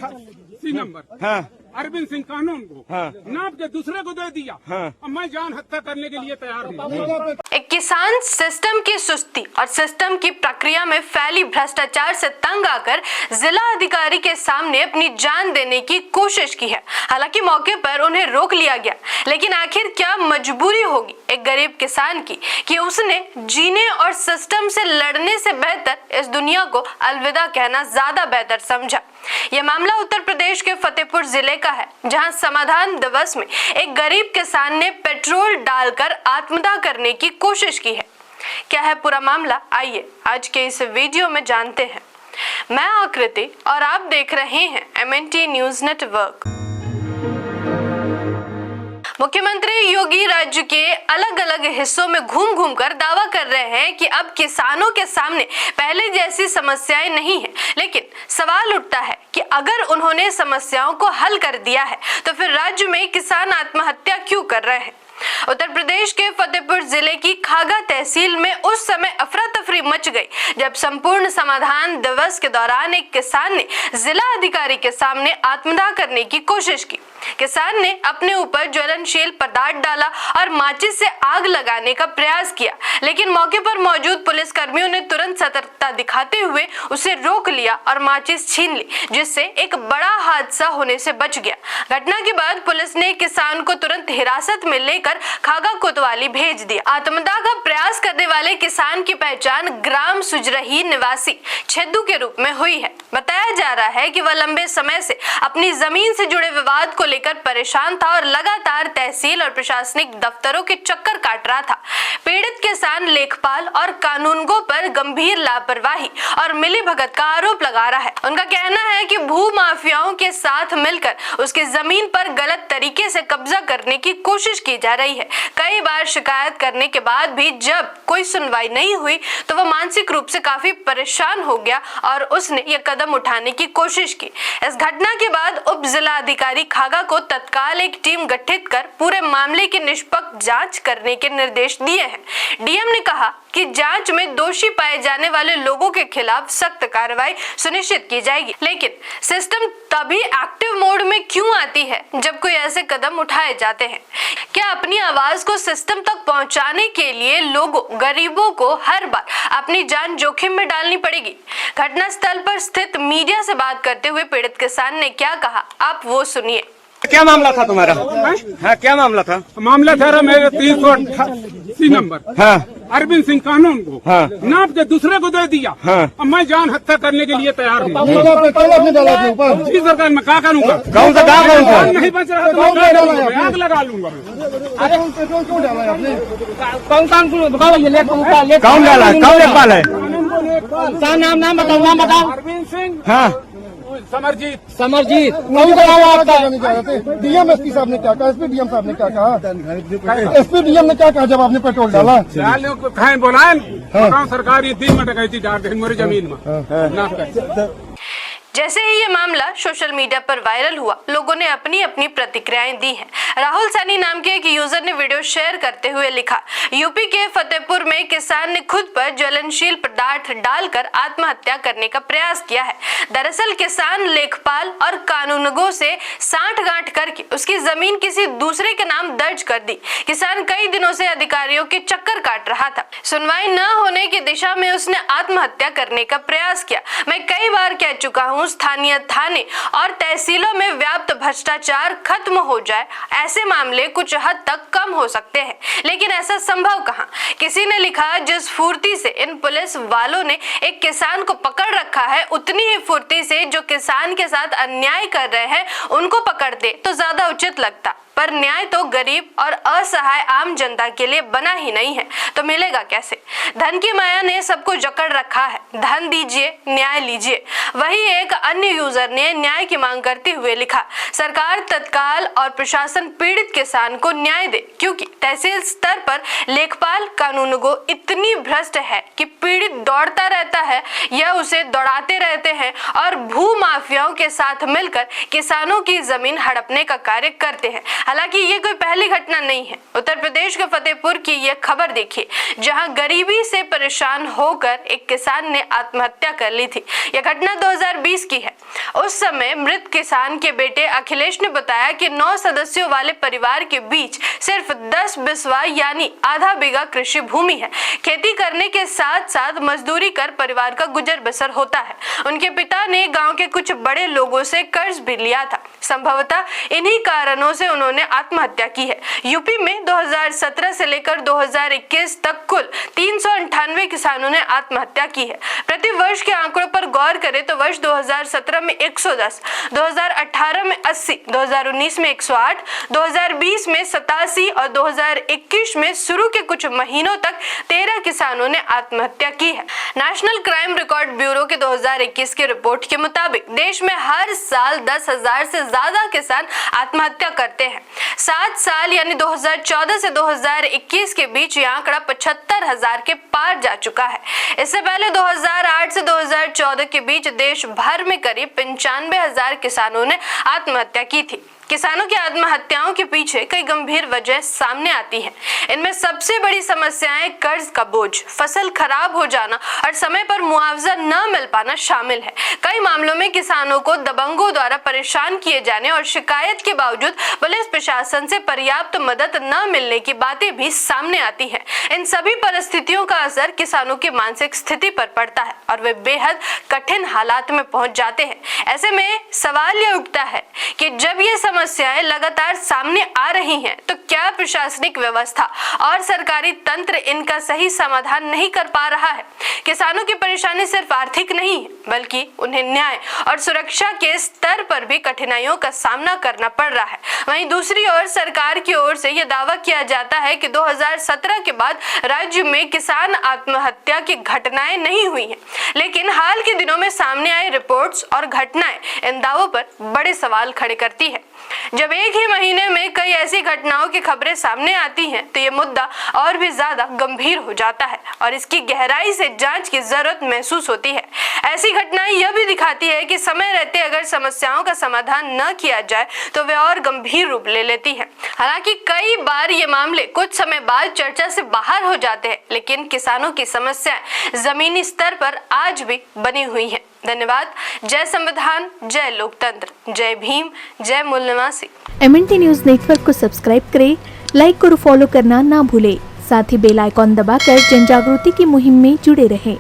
288 number हाँ अरविंद सिंह कानून को हाँ नाप के दूसरे को दे दिया। हाँ अब मैं जान हत्या करने के लिए तैयार हूँ। एक किसान सिस्टम की सुस्ती और सिस्टम की प्रक्रिया में फैली भ्रष्टाचार से तंग आकर जिला अधिकारी के सामने अपनी जान देने की कोशिश की है। हालांकि मौके पर उन्हें रोक लिया गया, लेकिन आखिर क्या मजबूरी होगी एक गरीब किसान की कि उसने जीने और सिस्टम से लड़ने से बेहतर इस दुनिया को अलविदा कहना ज्यादा बेहतर समझा। यह मामला उत्तर प्रदेश के फतेहपुर जिले का है, जहां समाधान दिवस में एक गरीब किसान ने पेट्रोल डालकर आत्मदाह करने की कोशिश की है। क्या है पूरा मामला, आइए आज के इस वीडियो में जानते हैं। मैं आकृति और आप देख रहे हैं MNT न्यूज नेटवर्क। मुख्यमंत्री योगी राज्य के अलग अलग हिस्सों में घूम घूम कर दावा कर रहे हैं कि अब किसानों के सामने पहले जैसी समस्याएं नहीं है, लेकिन सवाल उठता है कि अगर उन्होंने समस्याओं को हल कर दिया है तो फिर राज्य में किसान आत्महत्या क्यों कर रहे हैं। उत्तर प्रदेश के फतेहपुर जिले की खागा तहसील में उस समय अफरा तफरी मच गई जब संपूर्ण समाधान दिवस के दौरान एक किसान ने जिला अधिकारी के सामने आत्मदाह करने की कोशिश की। किसान ने अपने ऊपर ज्वलनशील पदार्थ डाला और माचिस से आग लगाने का प्रयास किया, लेकिन मौके पर मौजूद पुलिस कर्मियों ने तुरंत सतर्कता दिखाते हुए उसे रोक लिया और माचिस छीन ली, जिससे एक बड़ा हादसा होने से बच गया। घटना के बाद पुलिस ने किसान को तुरंत हिरासत में लेकर खागा कोतवाली भेज दिया। आत्मदाह का प्रयास करने वाले किसान की पहचान ग्राम सुजरही निवासी छेदू के रूप में हुई है। बताया जा रहा है कि वह लंबे समय से अपनी जमीन से जुड़े विवाद को लेकर परेशान था और लगातार तहसील और प्रशासनिक दफ्तरों के चक्कर काट रहा था। पीड़ित किसान लेखपाल और कानूनगो पर गंभीर लापरवाही और मिलीभगत का आरोप लगा रहा है। उनका कहना है कि भू माफियाओं के साथ मिलकर उसकी जमीन पर गलत तरीके से कब्जा करने की कोशिश की जा रही है। कई बार शिकायत करने के बाद भी जब कोई सुनवाई नहीं हुई तो वह मानसिक रूप से काफी परेशान हो गया और उसने यह कदम उठाने की कोशिश की। इस घटना के बाद उप जिला अधिकारी खागा को तत्काल एक टीम गठित कर पूरे मामले की निष्पक्ष जांच करने के निर्देश दिए हैं। डीएम ने कहा कि जांच में दोषी पाए जाने वाले लोगों के खिलाफ सख्त कार्रवाई सुनिश्चित की जाएगी। लेकिन सिस्टम तभी एक्टिव मोड में क्यों आती है जब कोई ऐसे कदम उठाए जाते हैं? क्या अपनी आवाज को सिस्टम तक पहुंचाने के लिए लोगों गरीबों को हर बार अपनी जान जोखिम में डालनी पड़ेगी? घटनास्थल पर स्थित मीडिया से बात करते हुए पीड़ित किसान ने क्या कहा, आप वो सुनिए। क्या मामला था तुम्हारा? हाँ क्या मामला था? मामला था मेरे 388 नंबर हाँ अरविंद सिंह कानून को हाँ नाप के दूसरे को दे दिया। हाँ अब मैं जान हत्या करने के लिए तैयार हूँ। जी सरकार मैं क्या करूँगा? कौन सा काम कौन सा? नहीं बच रहा तो मैं आग लगा लूंगा। कौन डाला? कौन लेखपाल है? नाम बताओ। अरविंद सिंह हाँ समरजीत कौन सा नाम आपका? डीएम एसपी साहब ने क्या कहा? एसपी डीएम साहब ने क्या कहा? एसपी डीएम ने क्या कहा जब आपने पेट्रोल डाला? खाए बोलाए सरकार ये 3 मिनट गई थी डाल दे मेरी जमीन में। जैसे ही ये मामला सोशल मीडिया पर वायरल हुआ, लोगों ने अपनी अपनी प्रतिक्रियाएं दी हैं। राहुल सैनी नाम के एक यूजर ने वीडियो शेयर करते हुए लिखा, यूपी के फतेहपुर में किसान ने खुद पर ज्वलनशील पदार्थ डालकर आत्महत्या करने का प्रयास किया है। दरअसल किसान लेखपाल और कानूनगो से सांठगांठ करके उसकी जमीन किसी दूसरे के नाम दर्ज कर दी। किसान कई दिनों से अधिकारियों के चक्कर काट रहा था। सुनवाई न होने की दिशा में उसने आत्महत्या करने का प्रयास किया। मैं कई बार कह चुका हूँ, स्थानीय थाने और तहसीलों में व्याप्त भ्रष्टाचार खत्म हो जाए, ऐसे मामले कुछ हद तक कम हो सकते हैं, लेकिन ऐसा संभव कहां? किसी ने लिखा, जिस फुर्ती से इन पुलिस वालों ने एक किसान को पकड़ रखा है, उतनी ही फुर्ती से जो किसान के साथ अन्याय कर रहे हैं उनको पकड़ दे तो ज्यादा उचित लगता। पर न्याय तो गरीब और असहाय आम जनता के लिए बना ही नहीं है, तो मिलेगा कैसे? धन की माया ने सबको जकड़ रखा है। धन दीजिए, न्याय लीजिए। वही एक अन्य यूजर ने न्याय की मांग करते हुए लिखा, सरकार तत्काल और प्रशासन पीड़ित किसान को न्याय दे, क्योंकि तहसील स्तर पर लेखपाल कानूनगो इतनी भ्रष्ट है कि पीड़ित दौड़ता रहता है या उसे दौड़ाते रहते हैं और भू माफियाओं के साथ मिलकर किसानों की जमीन हड़पने का कार्य करते हैं। हालांकि ये कोई पहली घटना नहीं है। उत्तर प्रदेश के फतेहपुर की ये खबर देखिए, जहां गरीबी से परेशान होकर एक किसान ने आत्महत्या कर ली थी। यह घटना 2020 की है। उस समय मृत किसान के बेटे अखिलेश ने बताया कि 9 सदस्यों वाले परिवार के बीच सिर्फ 10 बिस्वा यानी आधा बीघा कृषि भूमि है। खेती करने के साथ साथ मजदूरी कर परिवार का गुजर बसर होता है। उनके पिता ने गांव के कुछ बड़े लोगों से कर्ज भी लिया था। संभवतः इन्हीं कारणों से उन्होंने आत्महत्या की है। यूपी में 2017 से लेकर 2021 तक कुल 398 किसानों ने आत्महत्या की है। प्रति वर्ष के आंकड़ों पर गौर करें तो वर्ष 2017 में 110, 2018 में 80, 2019 में 108, 2020 में 87 और 2021 में शुरू के कुछ महीनों तक 13 किसानों ने आत्महत्या की है। नेशनल क्राइम रिकॉर्ड ब्यूरो के 2021 की रिपोर्ट के मुताबिक देश में हर साल 10,000 से ज्यादा किसान आत्महत्या करते हैं। 7 साल यानी 2014 से 2021 के बीच यह आंकड़ा 75,000 के पार जा चुका है। इससे पहले 2008 से 2014 के बीच देश भर में करीब 95,000 किसानों ने आत्महत्या की थी। किसानों की आत्महत्याओं के पीछे कई गंभीर वजह सामने आती हैं। इनमें सबसे बड़ी समस्याएं कर्ज का बोझ, फसल खराब हो जाना और समय पर मुआवजा न मिल पाना शामिल है। कई मामलों में किसानों को दबंगों द्वारा परेशान किए जाने और शिकायत के बावजूद पुलिस प्रशासन से पर्याप्त मदद न मिलने की बातें भी सामने आती हैं। इन सभी परिस्थितियों का असर किसानों की मानसिक स्थिति पर पड़ता है और वे बेहद कठिन हालात में पहुंच जाते हैं। ऐसे में सवाल यह उठता है कि जब ये समस्याएं लगातार सामने आ रही हैं, तो क्या प्रशासनिक व्यवस्था और सरकारी तंत्र इनका सही समाधान नहीं कर पा रहा है? किसानों की परेशानी सिर्फ आर्थिक नहीं है, बल्कि उन्हें न्याय और सुरक्षा के स्तर पर भी कठिनाइयों का सामना करना पड़ रहा है। वहीं दूसरी ओर सरकार की ओर से यह दावा किया जाता है कि 2017 के बाद राज्य में किसान आत्महत्या की घटनाएं नहीं हुई हैं। लेकिन हाल के दिनों में सामने आई रिपोर्ट्स और घटनाएं इन दावों पर बड़े सवाल खड़े करती है। जब एक ही महीने में कई ऐसी घटनाओं की खबरें सामने आती हैं, तो ये मुद्दा और भी ज्यादा गंभीर हो जाता है और इसकी गहराई से जांच की जरूरत महसूस होती है। ऐसी घटनाएं यह भी दिखाती है कि समय रहते अगर समस्याओं का समाधान न किया जाए तो वे और गंभीर रूप ले लेती हैं। हालांकि कई बार ये मामले कुछ समय बाद चर्चा से बाहर हो जाते हैं, लेकिन किसानों की समस्याएं जमीनी स्तर पर आज भी बनी हुई हैं। धन्यवाद। जय संविधान, जय लोकतंत्र, जय भीम, जय मूल निवासी। MNT न्यूज नेटवर्क को सब्सक्राइब करें, लाइक और फॉलो करना ना भूलें। साथ ही बेल आइकॉन दबाकर जन जागृति की मुहिम में जुड़े रहें।